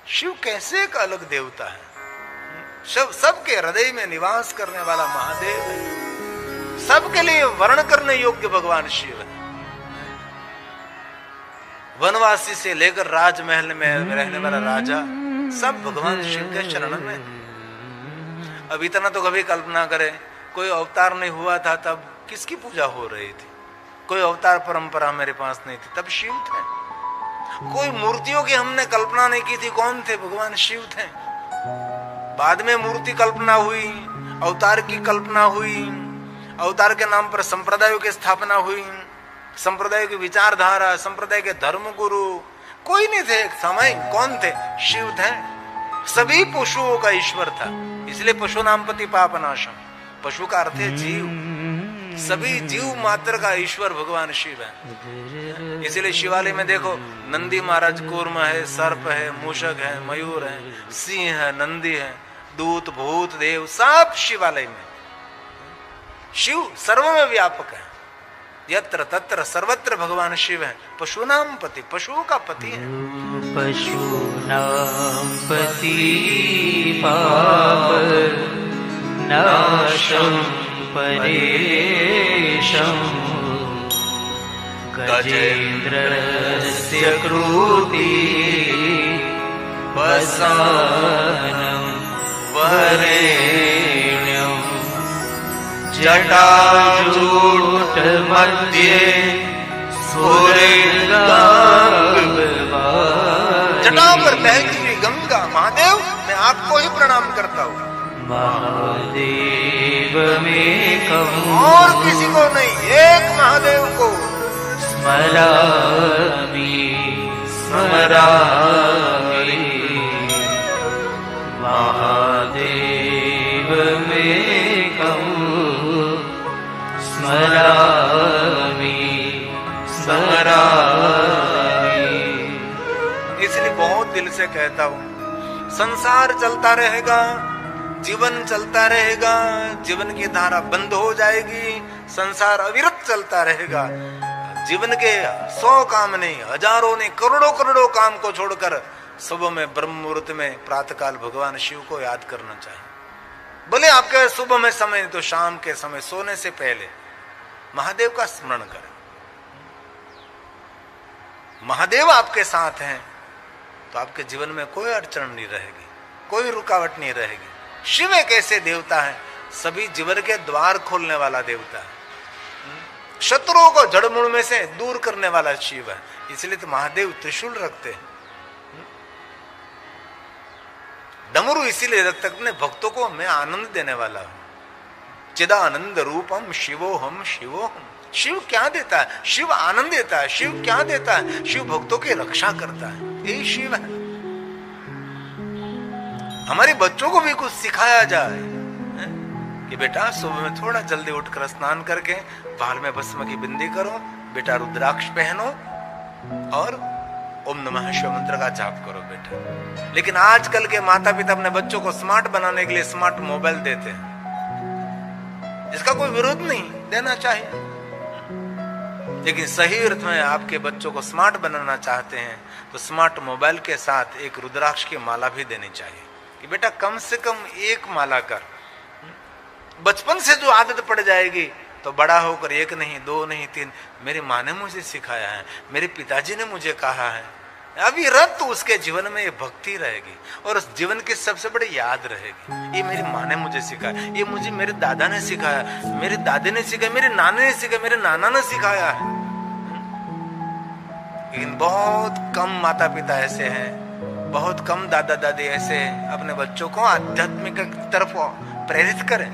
शिव कैसे एक अलग देवता है, सबके हृदय में निवास करने वाला महादेव है, सबके लिए वर्ण करने योग्य भगवान शिव है। वनवासी से लेकर राजमहल में रहने वाला राजा सब भगवान शिव के चरण में। अब इतना तो कभी कल्पना करें, कोई अवतार नहीं हुआ था तब किसकी पूजा हो रही थी, कोई अवतार परंपरा मेरे पास नहीं थी तब शिव थे। कोई मूर्तियों की हमने कल्पना नहीं की थी, कौन थे, भगवान शिव थे। बाद में मूर्ति कल्पना हुई, अवतार की कल्पना हुई, अवतार के नाम पर संप्रदायों की स्थापना हुई, संप्रदाय की विचारधारा, संप्रदाय के धर्म गुरु कोई नहीं थे। एक समय कौन थे, शिव थे। सभी पशुओं का ईश्वर था, इसलिए पशु नाम पति पाप नाशम, पशु का अर्थ है जीव। सभी जीव मात्र का ईश्वर भगवान शिव है। इसलिए शिवालय में देखो, नंदी महाराज कूर्म है, सर्प है, मूषक है, मयूर है, सिंह है, नंदी है, दूत भूत देव सब शिवालय में। शिव सर्व में व्यापक है, यत्र तत्र सर्वत्र भगवान शिव है। पशु नाम पति, पशुओं का पति है। पशु नाम पति पाप नाशम परेशम गजेन्द्रस्य कृति वसानं वरेण्यं जटाजूट मध्ये जटा पर बहती हुई गंगा, महादेव मैं आपको ही प्रणाम करता हूँ। महादेव में और किसी को नहीं, एक महादेव को स्मरामि स्मरामि। महादेव में स्मरामि स्मरामि। इसलिए बहुत दिल से कहता हूँ, संसार चलता रहेगा, जीवन चलता रहेगा, जीवन की धारा बंद हो जाएगी, संसार अविरत चलता रहेगा। जीवन के 100 काम नहीं, हजारों नहीं, करोड़ों करोड़ों काम को छोड़कर सुबह में ब्रह्म मुहूर्त में प्रातःकाल भगवान शिव को याद करना चाहिए। बोले आपके सुबह में समय तो शाम के समय सोने से पहले महादेव का स्मरण करें। महादेव आपके साथ हैं तो आपके जीवन में कोई अड़चन नहीं रहेगी, कोई रुकावट नहीं रहेगी। शिव एक ऐसे देवता है, सभी जीवन के द्वार खोलने वाला देवता है, शत्रुओं को जड़मूल में से दूर करने वाला शिव है। इसलिए तो महादेव त्रिशूल रखते हैं, डमरू इसीलिए रखते अपने भक्तों को मैं आनंद देने वाला हूं। चिदानंद रूपम शिवोहम शिवोहम। शिव क्या देता है, शिव आनंद देता है। शिव क्या देता है, शिव भक्तों की रक्षा करता है, यही शिव है। हमारे बच्चों को भी कुछ सिखाया जाए कि बेटा सुबह में थोड़ा जल्दी उठकर स्नान करके बाल में भस्म की बिंदी करो, बेटा रुद्राक्ष पहनो और ओम नमः शिवाय मंत्र का जाप करो बेटा। लेकिन आजकल के माता पिता अपने बच्चों को स्मार्ट बनाने के लिए स्मार्ट मोबाइल देते हैं, इसका कोई विरोध नहीं, देना चाहिए। लेकिन सही अर्थ में आपके बच्चों को स्मार्ट बनाना चाहते हैं तो स्मार्ट मोबाइल के साथ एक रुद्राक्ष की माला भी देनी चाहिए कि बेटा कम से कम एक माला कर। बचपन से जो आदत पड़ जाएगी तो बड़ा होकर 1 नहीं 2 नहीं 3, मेरी माँ ने मुझे सिखाया है, मेरे पिताजी ने मुझे कहा है, अभी रत उसके जीवन में ये भक्ति रहेगी और उस जीवन की सबसे बड़ी याद रहेगी। ये मेरी माँ ने मुझे सिखाया, ये मुझे मेरे दादा ने सिखाया, मेरे दादे ने सिखाया, मेरे नाने ने सिखाया, मेरे नाना ने सिखाया है। लेकिन बहुत कम माता पिता ऐसे हैं, बहुत कम दादा दादी ऐसे अपने बच्चों को आध्यात्मिक तरफ प्रेरित करें,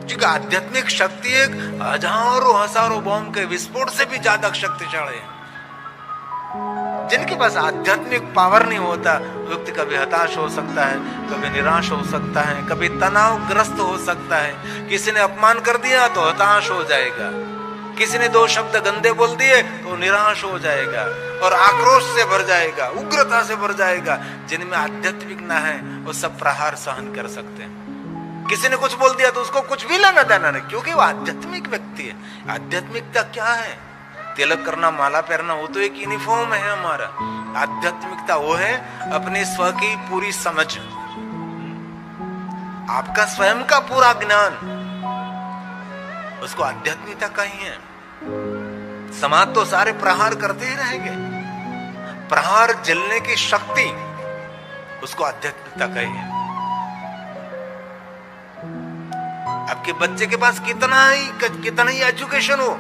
क्योंकि आध्यात्मिक शक्ति एक हजारों बॉम्ब के विस्फोट से भी ज्यादा शक्तिशाली है। जिनके पास आध्यात्मिक पावर नहीं होता, व्यक्ति कभी हताश हो सकता है, कभी निराश हो सकता है, कभी तनावग्रस्त हो सकता है। किसी ने अपमान कर दिया तो हताश हो जाएगा, किसी ने 2 शब्द गंदे बोल दिए तो निराश हो जाएगा और आक्रोश से भर जाएगा, उग्रता से भर जाएगा। जिनमें आध्यात्मिक ना है वो सब प्रहार सहन कर सकते हैं। किसी ने कुछ बोल दिया तो उसको कुछ भी लेना देना नहीं, क्योंकि वो आध्यात्मिक व्यक्ति है। आध्यात्मिकता क्या है, तिलक करना, माला पहनना, वो तो एक यूनिफॉर्म है हमारा। आध्यात्मिकता वो है अपने स्व की पूरी समझ, आपका स्वयं का पूरा ज्ञान, उसको आध्यात्मिकता कही है। समाज तो सारे प्रहार करते ही रहेंगे, प्रहार जलने की शक्ति, उसको आध्यात्मिकता कही है। आपके बच्चे के पास कितना ही एजुकेशन हो,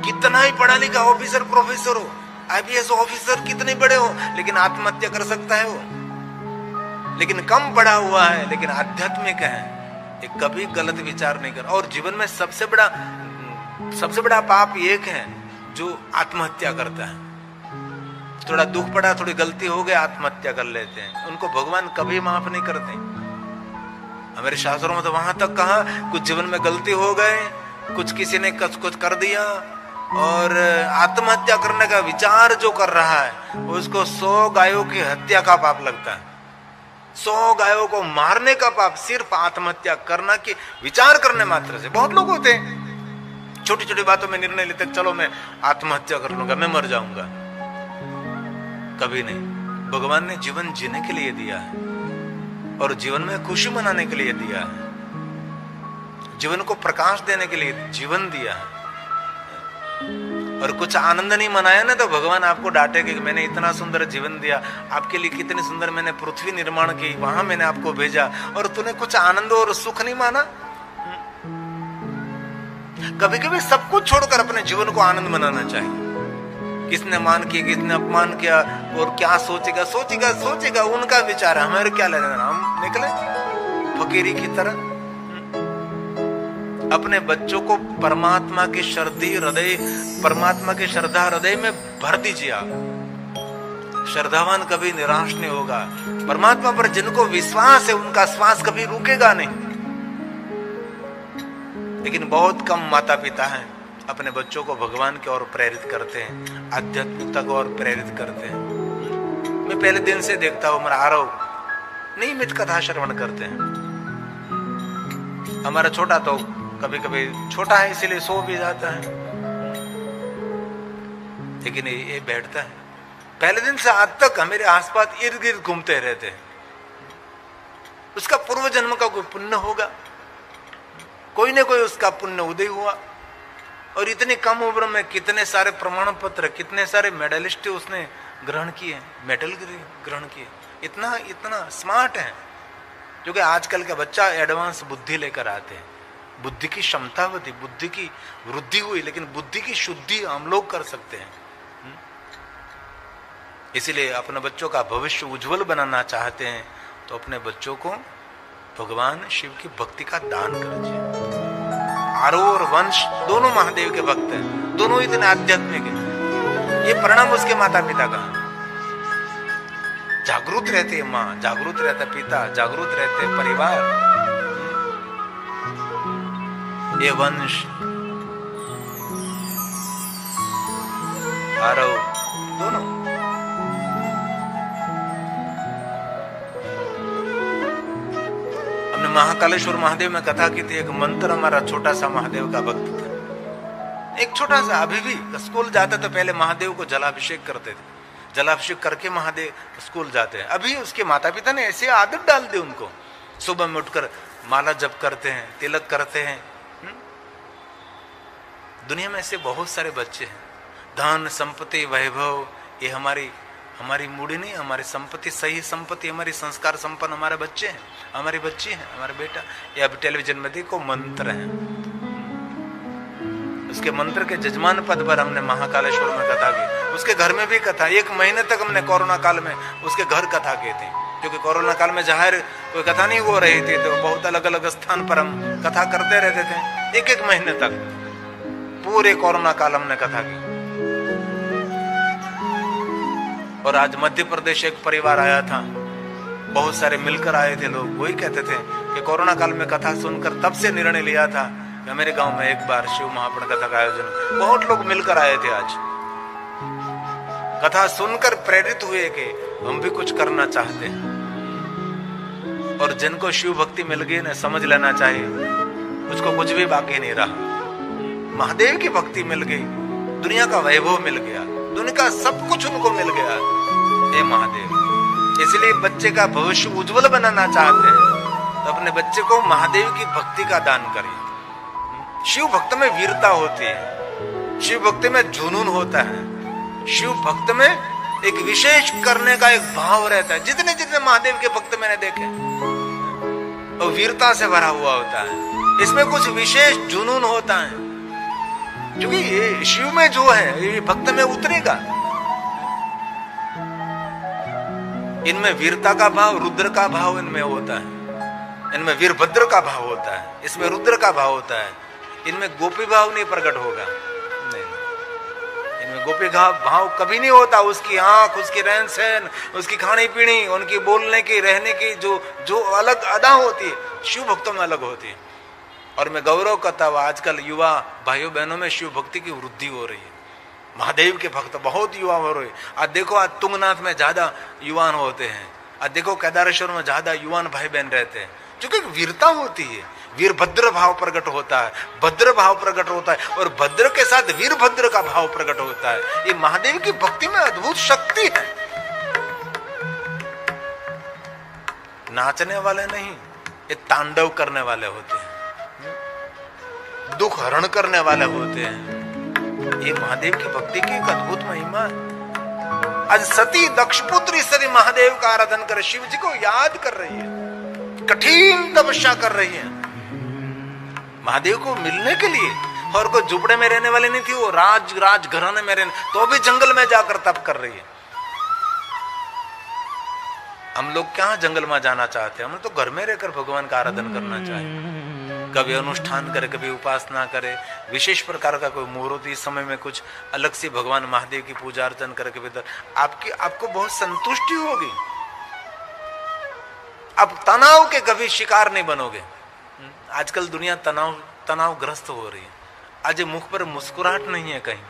कितना ही पढ़ा लिखा ऑफिसर प्रोफेसर हो, आईपीएस ऑफिसर कितने बड़े हो, लेकिन आत्महत्या कर सकता है वो। लेकिन कम पढ़ा हुआ है, लेकिन आध्यात्मिक है, एक कभी गलत विचार नहीं कर। और जीवन में सबसे बड़ा पाप एक है जो आत्महत्या करता है। थोड़ा दुख पड़ा, थोड़ी गलती हो गई, आत्महत्या कर लेते हैं। उनको भगवान कभी माफ नहीं करते। हमारे शास्त्रों में तो वहां तक कहा, कुछ जीवन में गलती हो गए, कुछ किसी ने कुछ कर दिया और आत्महत्या करने का विचार जो कर रहा है, उसको 100 गायों की हत्या का पाप लगता है। 100 गायों को मारने का पाप सिर्फ आत्महत्या करना के विचार करने मात्र से। बहुत लोग होते हैं छोटी छोटी बातों में निर्णय लेते, चलो मैं आत्महत्या कर लूंगा, मैं मर जाऊंगा। कभी नहीं। भगवान ने जीवन जीने के लिए दिया है और जीवन में खुशी मनाने के लिए दिया है, जीवन को प्रकाश देने के लिए जीवन दिया है। और कुछ आनंद नहीं मनाया ना तो भगवान आपको डांटेगा कि मैंने इतना सुंदर जीवन दिया, आपके लिए कितनी सुंदर मैंने पृथ्वी निर्माण की, वहां मैंने आपको भेजा और तूने कुछ आनंद और सुख नहीं माना। कभी कभी सब कुछ छोड़कर अपने जीवन को आनंद मनाना चाहिए। किसने मान किया, किसने अपमान किया और क्या सोचेगा उनका विचार है, हमारे क्या लेना। हम निकले फकीरी की तरह। अपने बच्चों को परमात्मा की श्रद्धा हृदय में भर दीजिए आप। श्रद्धावान कभी निराश नहीं होगा। परमात्मा पर जिनको विश्वास है उनका श्वास कभी रुकेगा नहीं। लेकिन बहुत कम माता पिता हैं अपने बच्चों को भगवान की ओर प्रेरित करते हैं, आध्यात्मिकता को और प्रेरित करते हैं। मैं पहले दिन से देखता हूं, हमारा आरव नियमित कथा श्रवण करते हैं। हमारा छोटा तो कभी कभी छोटा है इसीलिए सो भी जाता है, लेकिन ये बैठता है। पहले दिन से आज तक हमारे आसपास इर्द गिर्द घूमते रहते हैं। उसका पूर्व जन्म का कोई पुण्य होगा, कोई न कोई उसका पुण्य उदय हुआ। और इतनी कम उम्र में कितने सारे प्रमाण पत्र, कितने सारे मेडलिस्ट उसने ग्रहण किए, मेडल ग्रहण किए। इतना स्मार्ट है। जो कि आजकल का बच्चा एडवांस बुद्धि लेकर आते हैं। बुद्धि की क्षमता होती, बुद्धि की वृद्धि हुई, लेकिन बुद्धि की शुद्धि हम लोग कर सकते हैं। इसलिए अपने बच्चों का भविष्य उज्जवल बनाना चाहते हैं तो अपने बच्चों को भगवान शिव की भक्ति का दान कीजिए। आरो और वंश दोनों महादेव के भक्त हैं, दोनों इतने आध्यात्मिक हैं। ये परिणाम उसके माता पिता का। जागरूक रहते माँ, जागरूक रहता पिता, जागरूक रहते परिवार। ये वंश आरो दोनों। हमने महाकालेश्वर महादेव में कथा की थी। एक मंत्र हमारा छोटा सा महादेव का भक्त था, एक छोटा सा। अभी भी स्कूल जाते तो पहले महादेव को जलाभिषेक करते थे, जलाभिषेक करके महादेव स्कूल जाते हैं। अभी उसके माता पिता ने ऐसी आदत डाल दी उनको, सुबह में उठकर माला जप करते हैं, तिलक करते हैं। दुनिया में ऐसे बहुत सारे बच्चे हैं। धन संपत्ति वैभव ये हमारी मूडी नहीं, हमारी संपत्ति, सही संपत्ति हमारी संस्कार संपन्न हमारे बच्चे हैं, हमारी बच्ची हैं, हमारे बेटा। ये अब टेलीविजन में देखो मंत्र हैं। उसके मंत्र के जजमान पद पर हमने महाकालेश्वर में कथा की। उसके घर में भी कथा, 1 महीने तक हमने कोरोना काल में उसके घर कथा की थी। क्योंकि कोरोना काल में जाहिर कोई कथा नहीं हो रही थी, तो बहुत अलग अलग स्थान पर हम कथा करते रहते थे। 1 महीने तक पूरे कोरोना काल हमने कथा की। और आज मध्य प्रदेश एक परिवार आया था, बहुत सारे मिलकर आए थे लोग। वही कहते थे कि कोरोना काल में कथा सुनकर तब से निर्णय लिया था कि मेरे गांव में एक बार शिव महापुण्य कथा का आयोजन। बहुत लोग मिलकर आए थे आज, कथा सुनकर प्रेरित हुए कि हम भी कुछ करना चाहते हैं। और जिनको शिव भक्ति मिल गई ना, समझ लेना चाहिए उसको कुछ भी बाकी नहीं रहा। महादेव की भक्ति मिल गई दुनिया का वैभव मिल गया, दुनिया का सब कुछ उनको मिल गया। हे महादेव, इसलिए बच्चे का भविष्य उज्जवल बनाना चाहते हैं तो अपने बच्चे को महादेव की भक्ति का दान करिए। शिव भक्त में वीरता होती है, शिव भक्ति में जुनून होता है, शिव भक्त में एक विशेष करने का एक भाव रहता है। जितने जितने महादेव के भक्त मैंने देखे और वीरता से भरा हुआ होता है, इसमें कुछ विशेष जुनून होता है, क्योंकि ये शिव में जो है ये भक्त में उतरेगा। इनमें वीरता का भाव, रुद्र का भाव इनमें होता है, इनमें वीरभद्र का भाव होता है, इसमें रुद्र का भाव होता है। इनमें गोपी भाव नहीं प्रकट होगा, नहीं, इनमें गोपी का भाव कभी नहीं होता। उसकी आंख, उसकी रहन सहन, उसकी खानी पीनी, उनकी बोलने की, रहने की जो अलग अदा होती है, शिव भक्तों में अलग होती है। और मैं गौरव करता हूँ आजकल युवा भाइयों बहनों में शिव भक्ति की वृद्धि हो रही है। महादेव के भक्त बहुत युवा हो रहे हैं। आज देखो, आज तुंगनाथ में ज्यादा युवान होते हैं, आज देखो केदारेश्वर में ज्यादा युवान भाई बहन रहते हैं, क्योंकि वीरता होती है, वीरभद्र भाव प्रकट होता है, भद्र भाव प्रकट होता है, और भद्र के साथ वीरभद्र का भाव प्रकट होता है। ये महादेव की भक्ति में अद्भुत शक्ति है। नाचने वाले नहीं, ये तांडव करने वाले होते हैं, दुख हरण करने वाले होते हैं। ये महादेव की भक्ति की एक अद्भुत महिमा है। आज सती दक्षपुत्री सती महादेव का आराधन कर, शिव जी को याद कर रही है, कठिन तपस्या कर रही है महादेव को मिलने के लिए। और कोई झुपड़े में रहने वाली नहीं थी, वो राज घराने में रहने, तो भी जंगल में जाकर तप कर रही है। हम लोग क्या जंगल में जाना चाहते हैं? हम तो घर में रहकर भगवान का आराधन करना चाहिए। कभी अनुष्ठान करे, कभी उपासना करे, विशेष प्रकार का कोई मुहूर्त, इस समय में कुछ अलग से भगवान महादेव की पूजा अर्चन करके भीतर आपको बहुत संतुष्टि होगी। आप तनाव के कभी शिकार नहीं बनोगे। आजकल दुनिया तनावग्रस्त हो रही है। आज मुख पर मुस्कुराहट नहीं है कहीं,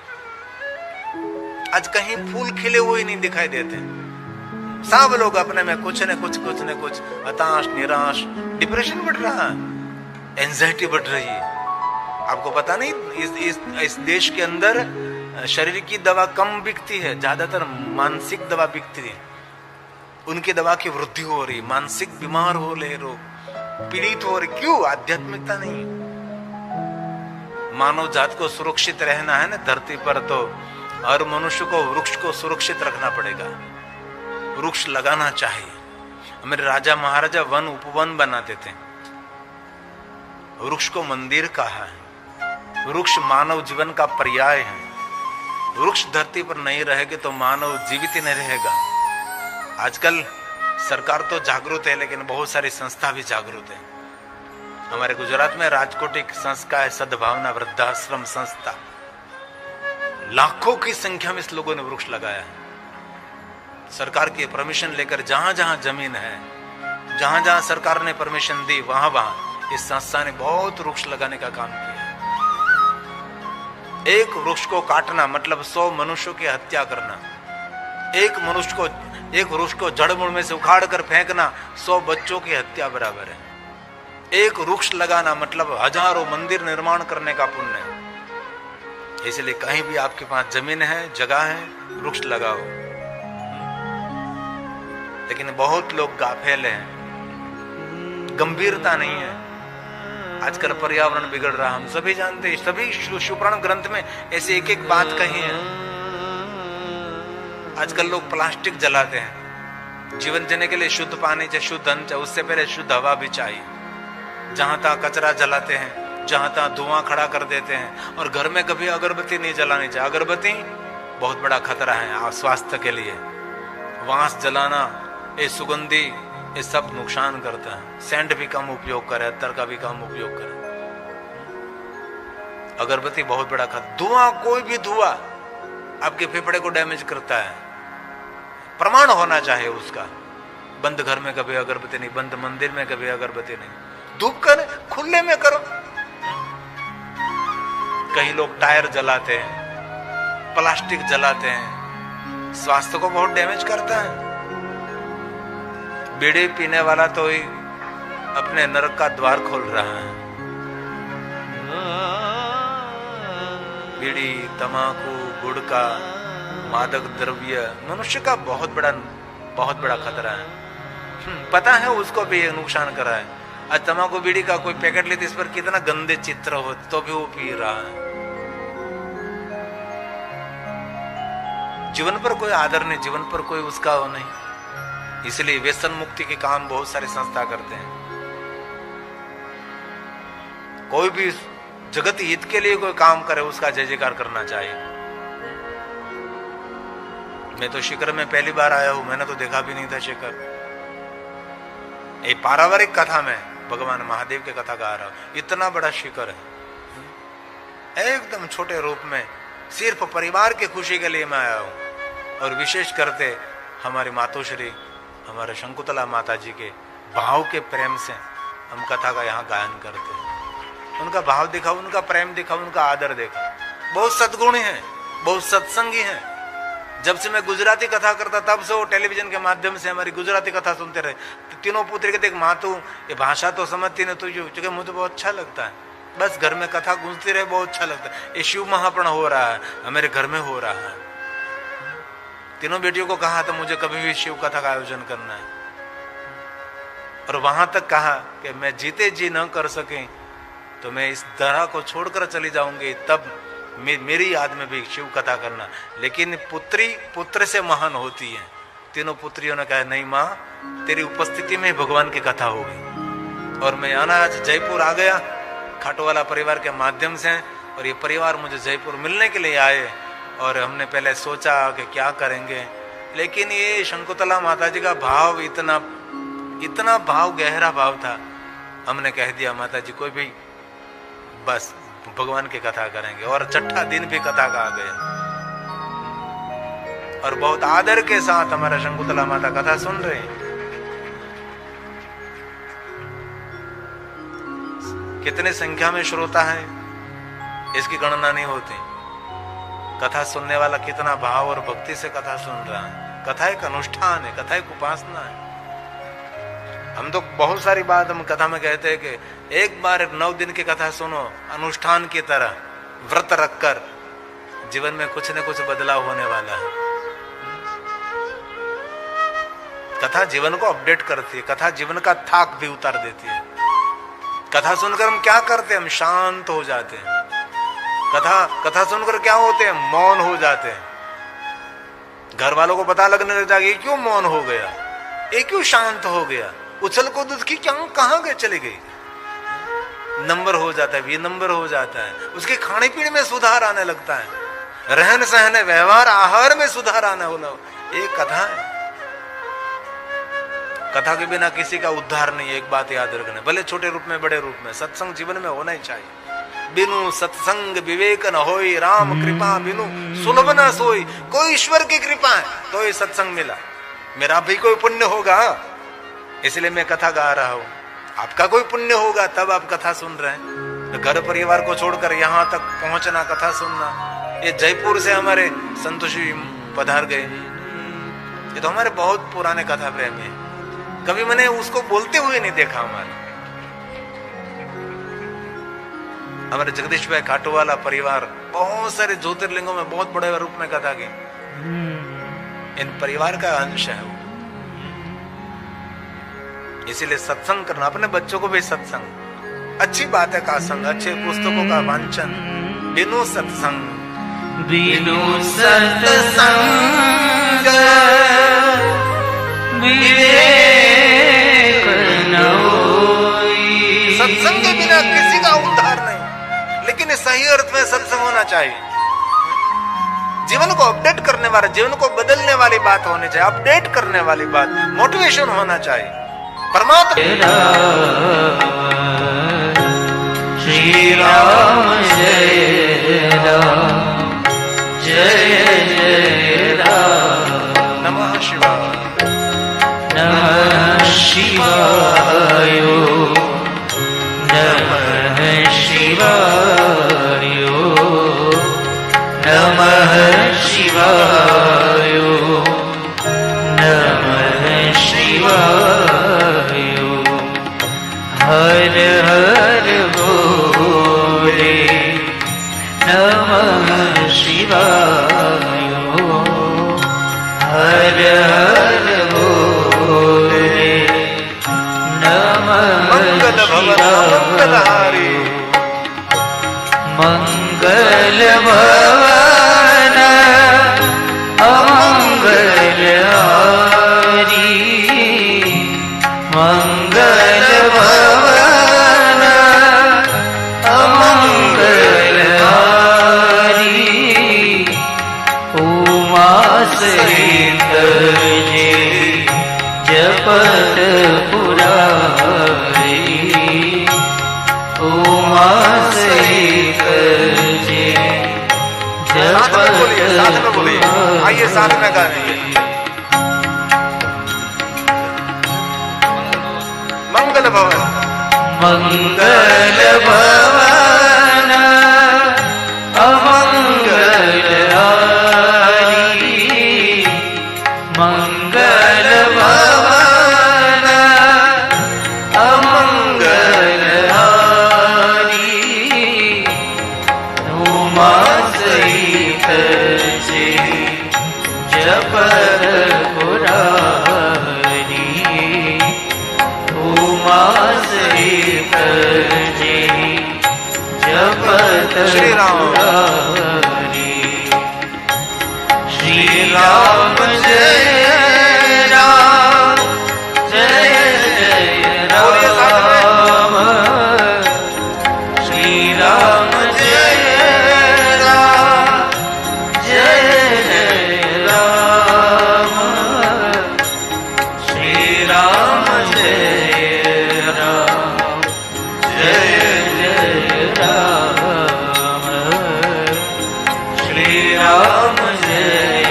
आज कहीं फूल खिले हुए नहीं दिखाई देते। सब लोग अपने में कुछ न कुछ हताश, निराश, डिप्रेशन बढ़ रहा है, एंजाइटी बढ़ रही है। आपको पता नहीं इस देश के अंदर शरीर की दवा कम बिकती है, ज्यादातर मानसिक दवा बिकती है। उनकी दवा की वृद्धि हो रही, मानसिक बीमार हो रहे लोग, पीड़ित हो रहे। क्यों? आध्यात्मिकता नहीं। मानव जात को सुरक्षित रहना है ना धरती पर, तो हर मनुष्य को वृक्ष को सुरक्षित रखना पड़ेगा, वृक्ष लगाना चाहिए। हमारे राजा महाराजा वन उपवन बनाते थे, वृक्ष को मंदिर कहा है। वृक्ष मानव जीवन का पर्याय है। वृक्ष धरती पर नहीं रहेगा तो मानव जीवित ही नहीं रहेगा। आजकल सरकार तो जागरूक है, लेकिन बहुत सारी संस्था भी जागरूक है। हमारे गुजरात में राजकोट एक संस्था है, सद्भावना वृद्धाश्रम संस्था। लाखों की संख्या में इस लोगों ने वृक्ष लगाया है। सरकार की परमिशन लेकर जहां जहां जमीन है, जहां जहां सरकार ने परमिशन दी, वहां वहां इस संस्था ने बहुत वृक्ष लगाने का काम किया। एक वृक्ष को काटना मतलब 100 मनुष्यों की हत्या करना। एक वृक्ष को जड़ मूल में से उखाड़ कर फेंकना 100 बच्चों की हत्या बराबर है। एक वृक्ष लगाना मतलब हजारों मंदिर निर्माण करने का पुण्य है। इसलिए कहीं भी आपके पास जमीन है, जगह है, वृक्ष लगाओ। लेकिन बहुत लोग गाफिल हैं, गंभीरता नहीं है। आजकल पर्यावरण बिगड़ रहा, हम सभी जानते हैं। सभी शिवपुराण ग्रंथ में ऐसे एक एक बात कही है। आजकल लोग प्लास्टिक जलाते हैं। जीवन जीने के लिए शुद्ध पानी चाहिए, शुद्ध अन्न चाहिए, उससे पहले शुद्ध हवा भी चाहिए। जहां तहां कचरा जलाते हैं, जहां तहां धुआं खड़ा कर देते हैं। और घर में कभी अगरबत्ती नहीं जलानी चाहिए। अगरबत्ती बहुत बड़ा खतरा है स्वास्थ्य के लिए। वांस जलाना, ये सुगंधी, ये सब नुकसान करता है। सेंट भी कम उपयोग करे, अत्तर का भी कम उपयोग करे। अगरबत्ती बहुत बड़ा खतरा। धुआं, कोई भी धुआं आपके फेफड़े को डैमेज करता है। प्रमाण होना चाहिए उसका। बंद घर में कभी अगरबत्ती नहीं, बंद मंदिर में कभी अगरबत्ती नहीं। धूप कर खुले में करो। कई लोग टायर जलाते हैं, प्लास्टिक जलाते हैं, स्वास्थ्य को बहुत डैमेज करता है। बीड़ी पीने वाला तो ही अपने नरक का द्वार खोल रहा है। बीड़ी, तम्बाकू, गुटखा, मादक द्रव्य मनुष्य का बहुत बड़ा खतरा है। पता है उसको भी ये नुकसान कर रहा है। आज तम्बाकू बीड़ी का कोई पैकेट लेते, इस पर कितना गंदे चित्र हो, तो भी वो पी रहा है। जीवन पर कोई आदर नहीं, जीवन पर कोई उसका वो नहीं। इसलिए व्यसन मुक्ति के काम बहुत सारी संस्था करते हैं। कोई भी जगत हित के लिए कोई काम करे, उसका जय जयकार करना चाहिए। मैं तो शिखर में पहली बार आया हूं, मैंने तो देखा भी नहीं था शिखर। एक पारिवारिक कथा में भगवान महादेव के कथा गा रहा हूं। इतना बड़ा शिखर है, एकदम छोटे रूप में, सिर्फ परिवार की खुशी के लिए मैं आया हूं। और विशेष करते हमारी मातोश्री, हमारे शंकुतला माता जी के भाव के प्रेम से हम कथा का यहाँ गायन करते हैं। उनका भाव देखा, उनका प्रेम देखा, उनका आदर देखा। बहुत सद्गुणी है, बहुत सत्संगी है। जब से मैं गुजराती कथा करता तब से वो टेलीविजन के माध्यम से हमारी गुजराती कथा सुनते रहे। तो तीनों पुत्री के देख मातू ये भाषा तो समझती नहीं तुझे, क्योंकि मुझे बहुत अच्छा लगता है। बस घर में कथा गूंजती रहे, बहुत अच्छा लगता है। ये शिव महापर्ण हो रहा है, मेरे घर में हो रहा है। तीनों बेटियों को कहा था मुझे कभी भी शिव कथा का आयोजन करना है, और वहां तक कहा कि मैं जीते जी न कर सके तो मैं इस तरह को छोड़कर चली जाऊंगी, तब मेरी याद में भी शिव कथा करना। लेकिन पुत्री पुत्र से महान होती है। तीनों पुत्रियों ने कहा नहीं माँ, तेरी उपस्थिति में भगवान की कथा होगी। और मैं आना आज जयपुर आ गया खाटूवाला परिवार के माध्यम से, और ये परिवार मुझे जयपुर मिलने के लिए आए। और हमने पहले सोचा कि क्या करेंगे, लेकिन ये शंकुतला माता जी का भाव इतना भाव, गहरा भाव था। हमने कह दिया माता जी कोई भी बस भगवान की कथा करेंगे। और छठा दिन भी कथा का आ गया, और बहुत आदर के साथ हमारा शंकुतला माता कथा सुन रहे हैं। कितने संख्या में श्रोता है इसकी गणना नहीं होती। कथा सुनने वाला कितना भाव और भक्ति से कथा सुन रहा है। कथा एक अनुष्ठान है, कथा एक उपासना है। हम तो बहुत सारी बात हम कथा में कहते हैं कि एक बार 9 दिन की कथा सुनो, अनुष्ठान की तरह व्रत रखकर, जीवन में कुछ न कुछ बदलाव होने वाला है। कथा जीवन को अपडेट करती है, कथा जीवन का थाक भी उतार देती है। कथा सुनकर हम क्या करते हैं, हम शांत हो जाते हैं। कथा सुनकर क्या होते हैं, मौन हो जाते हैं। घर वालों को पता लगने लग जाएगा ये क्यों मौन हो गया, ये क्यों शांत हो गया, उछल कूद उसकी कहां गए चली गई। नंबर हो जाता है, विनम्र हो जाता है, उसके खाने पीने में सुधार आने लगता है, रहन सहन व्यवहार आहार में सुधार आने वाला। एक कथा है, कथा के बिना किसी का उद्धार नहीं है। एक बात याद रखना, भले छोटे रूप में बड़े रूप में सत्संग जीवन में होना ही चाहिए। बिनु सत्संग विवेक न होई, राम कृपा बिनु सुलभ न सोई। कोई ईश्वर की कृपा है तो ये सत्संग मिला, मेरा भी कोई पुण्य होगा इसलिए मैं कथा गा रहा हूं। आपका कोई पुण्य होगा तब आप कथा सुन रहे हैं। तो घर परिवार को छोड़कर यहाँ तक पहुंचना, कथा सुनना। ये जयपुर से हमारे संतोषी पधार गए, ये तो हमारे बहुत पुराने कथा प्रेमी है। कभी मैंने उसको बोलते हुए नहीं देखा। हमारे जगदीश भाई खाटूवाला परिवार बहुत सारे ज्योतिर्लिंगों में बहुत बड़े रूप में कथा की, इन परिवार का अंश है। इसीलिए सत्संग करना, अपने बच्चों को भी सत्संग, अच्छी बात है का संग, अच्छे पुस्तकों का वांचन। बिनु सत्संग सत्संग के बिना किसी का उद्धार नहीं। लेकिन सही अर्थ में सत्संग होना चाहिए। जीवन को अपडेट करने वाला, जीवन को बदलने वाली बात होनी चाहिए, अपडेट करने वाली बात, मोटिवेशन होना चाहिए। परमात्मा श्री राम जय राम जय जय राम। नमः शिवाय नमः शिवाय नमः शिवाय नमः शिवाय नमः शिवाय। हर हर बोले नमः मंगल भवन अमंगलहारी उमा सहित जे जपत पुरारी उमा सहित जे जपत पुरारी। आइए साथ में गाएं। मंगल भवन मंगल भवन अमंगलहारी मंगल भवन अमंगलहारी उमा सहित जे जपत पुरारी उमा सहित जे जपत श्री राम। पुरारी। श्री राम जय राम जय जय राम श्री राम जय राम जय जय राम श्री राम जय राम जय जय राम श्री राम जय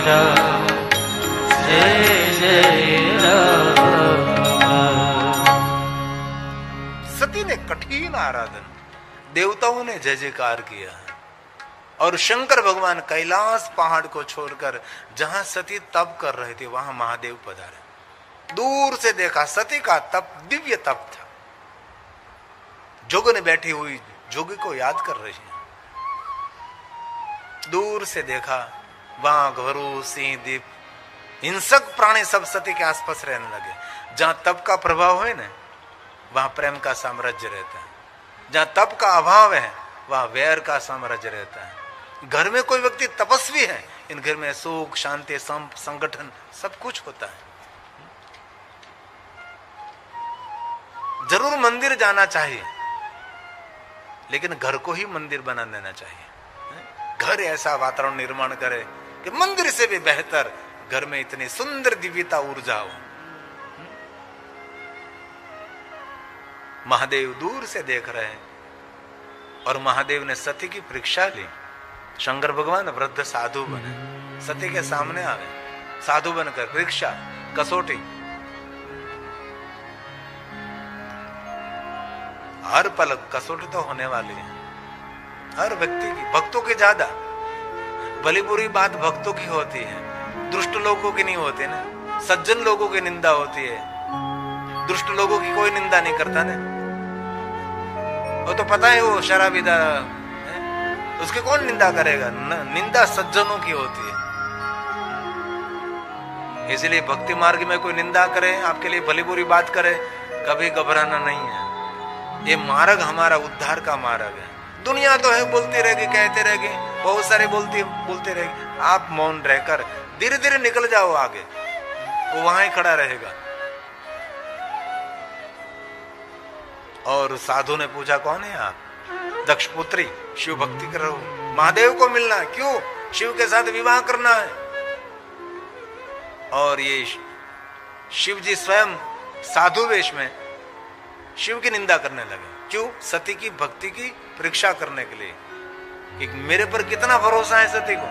राम जय जय राम। सती ने कठिन आराधन, देवताओं ने जय जयकार किया और शंकर भगवान कैलाश पहाड़ को छोड़कर जहां सती तप कर रहे थे वहां महादेव पधारे। दूर से देखा सती का तप दिव्य तप था। जोगन बैठी हुई जोगी को याद कर रही है। दूर से देखा वहां घरू सिंह दीप हिंसक प्राणी सब सती के आसपास रहने लगे। जहां तप का प्रभाव है ना वहां प्रेम का साम्राज्य रहता है। जहां तप का अभाव है वहां वैर का साम्राज्य रहता है। घर में कोई व्यक्ति तपस्वी है, इन घर में सुख शांति संगठन सब कुछ होता है। जरूर मंदिर जाना चाहिए, लेकिन घर को ही मंदिर बना देना चाहिए। घर ऐसा वातावरण निर्माण करे कि मंदिर से भी बेहतर घर में इतनी सुंदर दिव्यता ऊर्जा हो। महादेव दूर से देख रहे हैं और महादेव ने सती की परीक्षा ली। शंकर भगवान वृद्ध साधु बने, सती के सामने आवे, साधु बनकर परीक्षा कसौटी। हर पल कसौटी तो होने वाली है हर व्यक्ति की, भक्तों की ज्यादा। भली बुरी बात भक्तों की होती है, दुष्ट लोगों की नहीं होती ना। सज्जन लोगों की निंदा होती है, दुष्ट लोगों की कोई निंदा नहीं करता ना। वो तो पता है वो शराबीदा है, उसकी कौन निंदा करेगा। निंदा सज्जनों की होती है। इसलिए भक्ति मार्ग में कोई निंदा करे, आपके लिए भली बुरी बात करे, कभी घबराना नहीं है। ये मार्ग हमारा उद्धार का मार्ग है। दुनिया तो है बोलती रहेगी, कहते रहेगी, बहुत सारे बोलते रहेगी। आप मौन रहकर धीरे धीरे निकल जाओ आगे, वो वहां ही खड़ा रहेगा। और साधु ने पूछा कौन है आप? दक्ष पुत्री, शिव भक्ति कर रहे हो, महादेव को मिलना है। क्यों? शिव के साथ विवाह करना है। और ये शिव जी स्वयं साधु वेश में शिव की निंदा करने लगे। क्यों? सती की भक्ति की परीक्षा करने के लिए कि मेरे पर कितना भरोसा है सती को।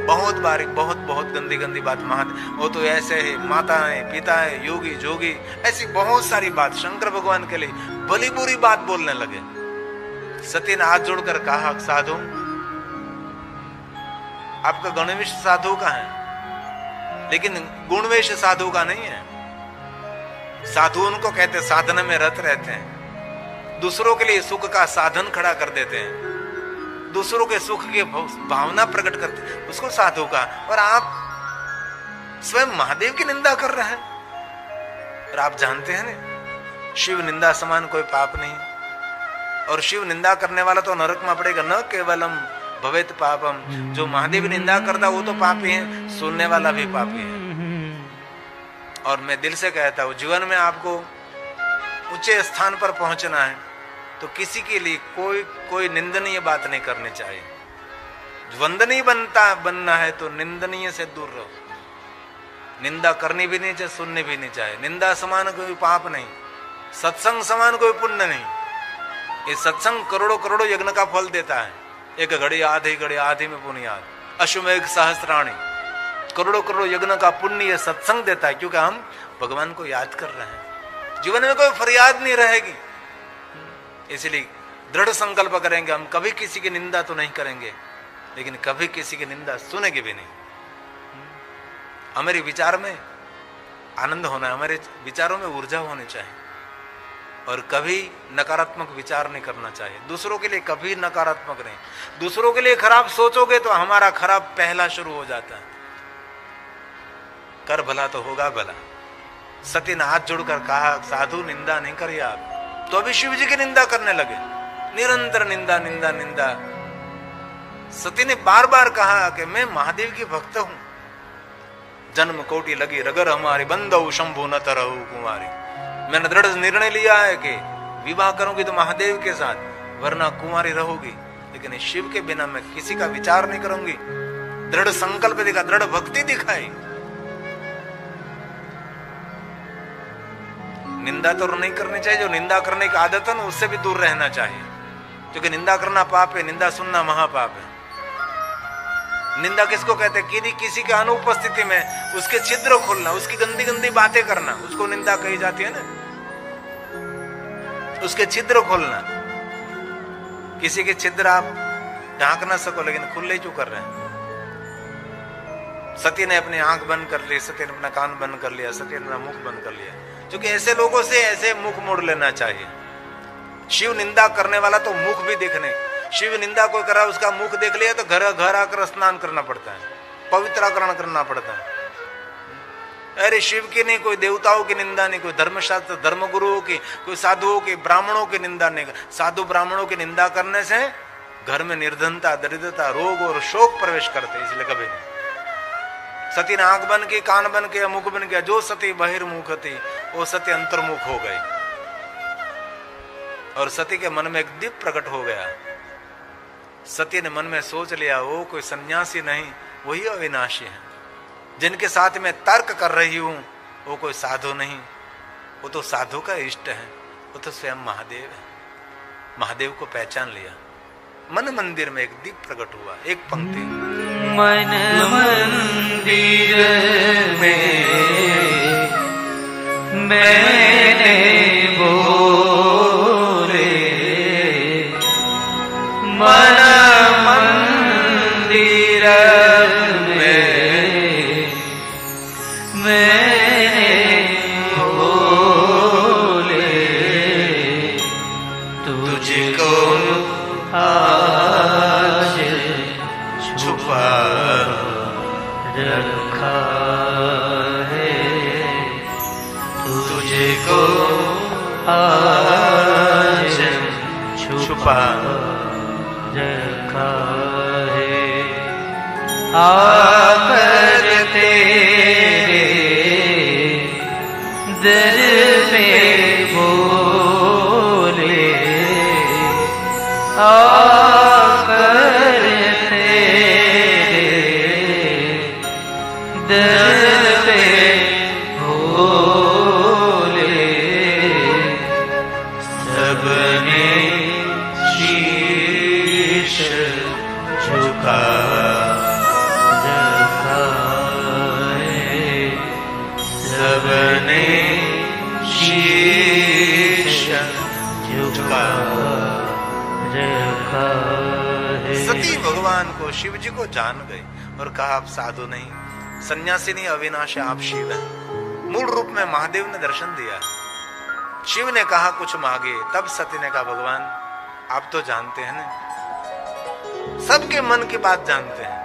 बहुत बारीक, बहुत बहुत गंदी गंदी बात। महादेव वो तो ऐसे है, माता है, पिता है, योगी जोगी, ऐसी बहुत सारी बात शंकर भगवान के लिए भली बुरी बात बोलने लगे। सती ने हाथ जोड़कर कहा, साधु आपका गणवेश साधु का है, लेकिन गुणवेश साधु का नहीं है। साधु उनको कहते साधना में रत रहते हैं, दूसरों के लिए सुख का साधन खड़ा कर देते हैं, दूसरों के सुख की भावना प्रकट करते हैं, उसको साधु का। और आप स्वयं महादेव की निंदा कर रहे हैं। और आप जानते हैं ना, शिव निंदा समान कोई पाप नहीं। और शिव निंदा करने वाला तो नरक में पड़ेगा। न केवलम भवेत पापम, जो महादेव निंदा करता वो तो पापी है, सुनने वाला भी पापी है। और मैं दिल से कहता हूं, जीवन में आपको ऊंचे स्थान पर पहुंचना है तो किसी के लिए कोई निंदनीय बात नहीं करनी चाहिए। वंदनीय बनना है तो निंदनीय से दूर रहो। निंदा करनी भी नहीं चाहिए, सुननी भी नहीं चाहिए। निंदा समान कोई पाप नहीं, सत्संग समान कोई पुण्य नहीं। ये सत्संग करोड़ों करोड़ों यज्ञ का फल देता है। एक घड़ी आधी में पुण्य, अश्वमेघ सहस्त्राणी, करोड़ों करोड़ों यज्ञ का पुण्य ये सत्संग देता है, क्योंकि हम भगवान को याद कर रहे हैं। जीवन में कोई फरियाद नहीं रहेगी, इसलिए दृढ़ संकल्प करेंगे हम कभी किसी की निंदा तो नहीं करेंगे, लेकिन कभी किसी की निंदा सुनेंगे भी नहीं। हमारे विचार में आनंद होना है, हमारे विचारों में ऊर्जा होनी चाहिए, और कभी नकारात्मक विचार नहीं करना चाहिए। दूसरों के लिए कभी नकारात्मक नहीं। दूसरों के लिए खराब सोचोगे तो हमारा खराब पहला शुरू हो जाता है। कर भला तो होगा भला। सती ने हाथ जोड़कर कहा, साधु निंदा नहीं करिए आप। तो अभी शिव जी की निंदा करने लगे, निरंतर निंदा निंदा निंदा। सती ने बार बार कहा कि मैं महादेव की भक्त हूं, जन्म कोटि लगी रगर हमारी, बंदौ शंभु न तरहु कुमारी। मैंने दृढ़ निर्णय लिया है कि विवाह करूंगी तो महादेव के साथ, वरना कुमारी रहूंगी, लेकिन शिव के बिना मैं किसी का विचार नहीं करूंगी। दृढ़ संकल्प दिखा, दृढ़ भक्ति दिखाई। निंदा तो नहीं करनी चाहिए। जो निंदा करने की आदत है ना, उससे भी दूर रहना चाहिए, क्योंकि निंदा करना पाप है, निंदा सुनना महापाप है। निंदा किसको कहते हैं? किसी के अनुपस्थिति में उसके छिद्र खोलना, उसकी गंदी गंदी बातें करना, उसको निंदा कही जाती है ना। उसके छिद्र खोलना, किसी के छिद्र आप ढांक ना सको लेकिन खुले क्यों कर रहे हैं? सती ने अपनी आंख बंद कर ली, सती ने अपना कान बंद कर लिया, सती ने अपना मुख बंद कर लिया, क्योंकि ऐसे लोगों से ऐसे मुख मोड़ लेना चाहिए। शिव निंदा करने वाला तो मुख भी देखने, शिव निंदा कोई करा उसका मुख देख लिया तो घर आकर स्नान करना पड़ता है, पवित्राकरण करना पड़ता है। अरे शिव की नहीं, कोई देवताओं की निंदा नहीं, कोई धर्मशास्त्र धर्मगुरुओं की, कोई साधुओं की, ब्राह्मणों की निंदा नहीं। साधु ब्राह्मणों की निंदा करने से घर में निर्धनता, दरिद्रता, रोग और शोक प्रवेश करते, इसलिए कभी नहीं। सती ने आंख बन के, कान बन के, मुख बन गया। जो सती बहिर्मुख थी वो सती अंतर्मुख हो गई, और सती के मन में एक दीप प्रकट हो गया। सती ने मन में सोच लिया, वो कोई सन्यासी नहीं, वही अविनाशी है। जिनके साथ में तर्क कर रही हूं वो कोई साधु नहीं, वो तो साधु का इष्ट है, वो तो स्वयं महादेव है। महादेव को पहचान लिया। मन मंदिर में एक दीप प्रकट हुआ। एक पंक्ति, मन मंदिर में मैंने बोले, मन मंदिर में मैंने बोले, तुझको आज छुपा रखा है, तुझको आज छुपा रखा है। आकर तेरे दर पे बोले, आकर तेरे दर पे बोले, सबने शीश झुका रखा है, सबने शीश झुका रखा है। सती भगवान को, शिव जी को जान गई और कहा, आप साधु नहीं, सन्यासी नहीं, अविनाशी आप शिव हैं। मूल रूप में महादेव ने दर्शन दिया। शिव ने कहा कुछ मांगे, तब सती ने कहा, भगवान आप तो जानते हैं ना, सबके मन की बात जानते हैं,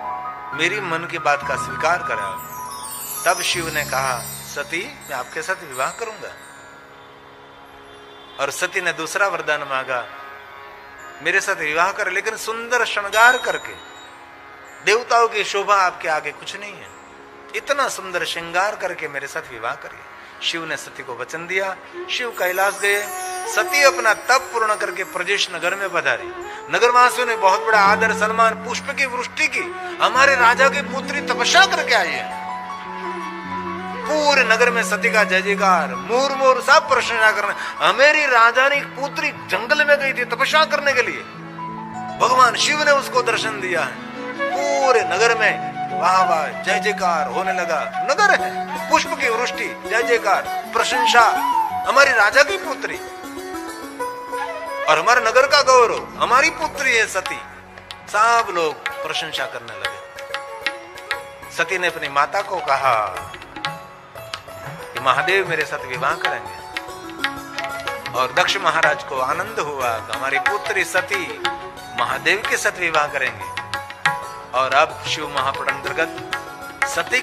मेरी मन की बात का स्वीकार करा। तब शिव ने कहा, सती मैं आपके साथ विवाह करूंगा। और सती ने दूसरा वरदान मांगा, मेरे साथ विवाह कर, लेकिन सुंदर श्रृंगार करके। देवताओं की शोभा आपके आगे कुछ नहीं है। इतना सुंदर श्रृंगार करके मेरे साथ विवाह करिए। शिव ने सती को वचन दिया। शिव कैलाश गए। सती अपना तप पूर्ण करके प्रजेश नगर में पधारी। नगरवासियों ने बहुत बड़ा आदर सम्मान पुष्प की वृष्टि की। हमारे राजा की पुत्री तपस्या करके आई है। पूरे नगर में सती का जय जयकार, मूर मूर सब प्रशंसा करने। हमारी राजानी पुत्री जंगल में गई थी तपस्या करने के लिए, भगवान शिव ने उसको दर्शन दिया है। पूरे नगर में वाह वाह जय जयकार होने लगा। नगर है, पुष्प की वृष्टि, जय जयकार, प्रशंसा, हमारी राजा की पुत्री और हमारे नगर का गौरव, हमारी पुत्री है सती। सब लोग प्रशंसा करने लगे। सती ने अपनी माता को कहा कि महादेव मेरे साथ विवाह करेंगे। और दक्ष महाराज को आनंद हुआ कि हमारी पुत्री सती महादेव के साथ विवाह करेंगे। और अब शिव महापुराण अंतर्गत सती